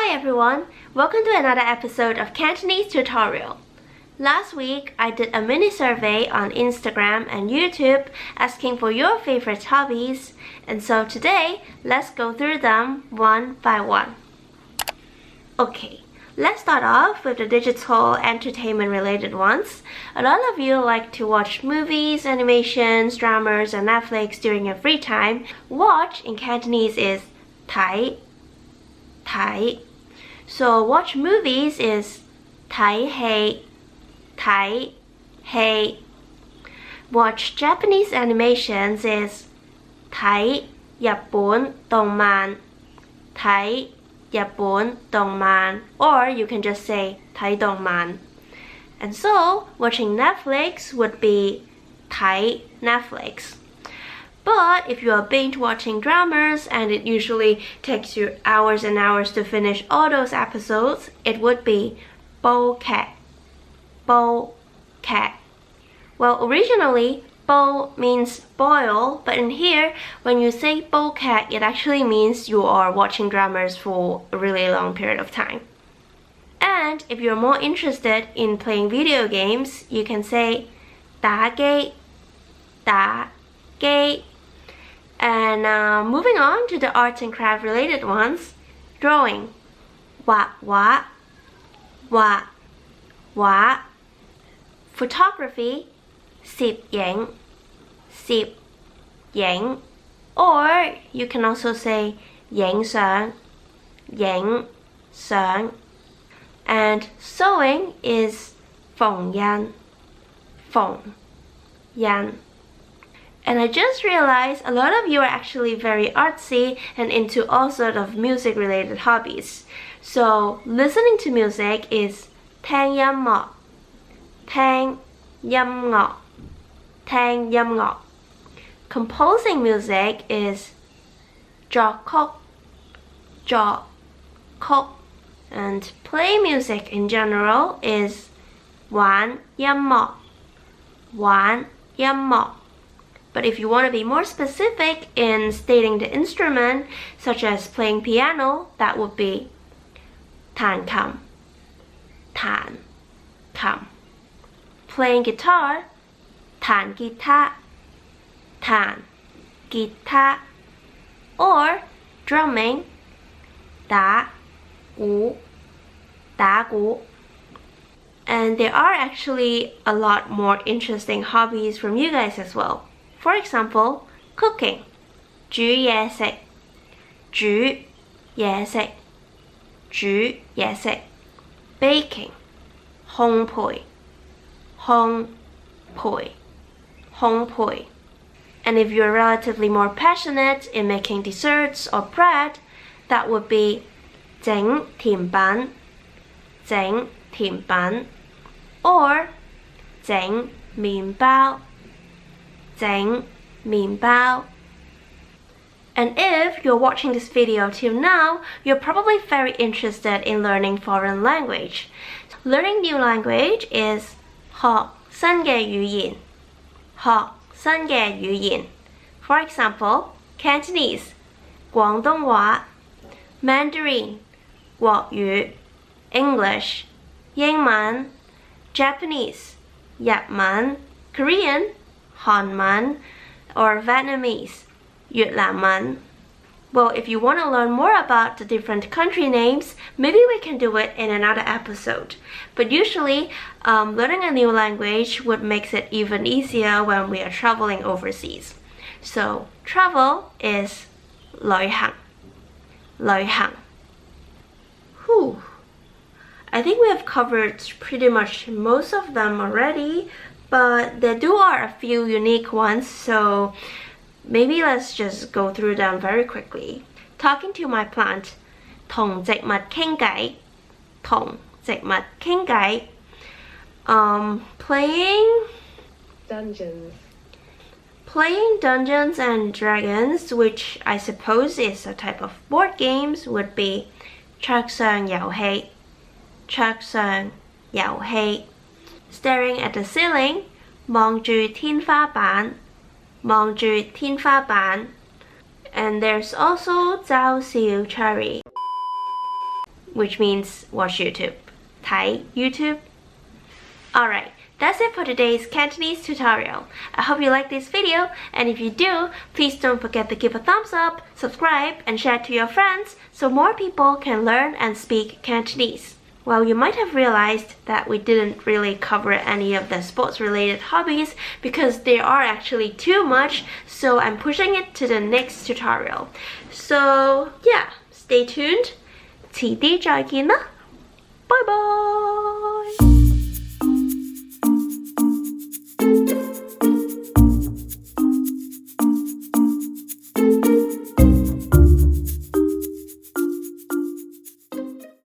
Hi everyone, welcome to another episode of Cantonese Tutorial. Last week, I did a mini survey on Instagram and YouTube asking for your favorite hobbies, and so today, let's go through them one by one. Okay, let's start off with the digital entertainment related ones. A lot of you like to watch movies, animations, dramas, and Netflix during your free time. Watch in Cantonese is 睇, 睇. So watch movies is 睇戲, 睇戲. Watch Japanese animations is 睇日本動漫, 睇日本動漫, or you can just say 睇動漫. And so watching Netflix would be 睇 Netflix. But if you are binge watching dramas and it usually takes you hours and hours to finish all those episodes, it would be 煲劇, 煲劇. Well, originally, 煲means boil, but in here, when you say 煲劇, it actually means you are watching dramas for a really long period of time. And if you're more interested in playing video games, you can say 打機, 打機. And moving on to the arts and craft related ones, drawing, 畫畫, 畫畫. Photography, 攝影, 攝影. Or you can also say 影相, 影相. And sewing is 縫紉, 縫紉. And I just realized a lot of you are actually very artsy and into all sorts of music related hobbies. So listening to music is 聽音樂, 聽音樂, 聽音樂. Composing music is 作曲, 作曲. And play music in general is 玩音樂, 玩音樂. But if you want to be more specific in stating the instrument, such as playing piano, that would be 彈琴, 彈琴. Playing guitar, 彈吉他, 彈吉他. Or drumming, 打鼓, 打鼓. And there are actually a lot more interesting hobbies from you guys as well. For example, cooking, 煮嘢食, 煮嘢食, 煮嘢食. Baking, 烘焙, 烘焙, 烘焙. And if you're relatively more passionate in making desserts or bread, that would be 整甜品, 整甜品. Or 整麵包, 整麵包. And if you're watching this video till now, you're probably very interested in learning foreign language. Learning new language is 學新嘅語言, 學新嘅語言. For example, Cantonese, 廣東話, Mandarin, 國語, English, 英文, Japanese, 日文, Korean, 韓文, or Vietnamese, 越南文. Well, if you want to learn more about the different country names, maybe we can do it in another episode. But usually, learning a new language would make it even easier when we are traveling overseas. So, travel is 旅行, 旅行. Whew. I think we have covered pretty much most of them already, but there are a few unique ones, so maybe let's just go through them very quickly. Talking to my plant, 同植物傾偈, 同植物傾偈. Playing Dungeons and Dragons, which I suppose is a type of board games, would be 桌上遊戲, 桌上遊戲. Staring at the ceiling, 望住天花板, 望住天花板. And there's also 嘲笑 cherry. which means watch YouTube. Thai YouTube. Alright, that's it for today's Cantonese tutorial. I hope you liked this video, and if you do, please don't forget to give a thumbs up, subscribe, and share to your friends so more people can learn and speak Cantonese. Well, you might have realized that we didn't really cover any of the sports-related hobbies because there are actually too much, so I'm pushing it to the next tutorial. So yeah, stay tuned. 遲啲再見啦，bye bye.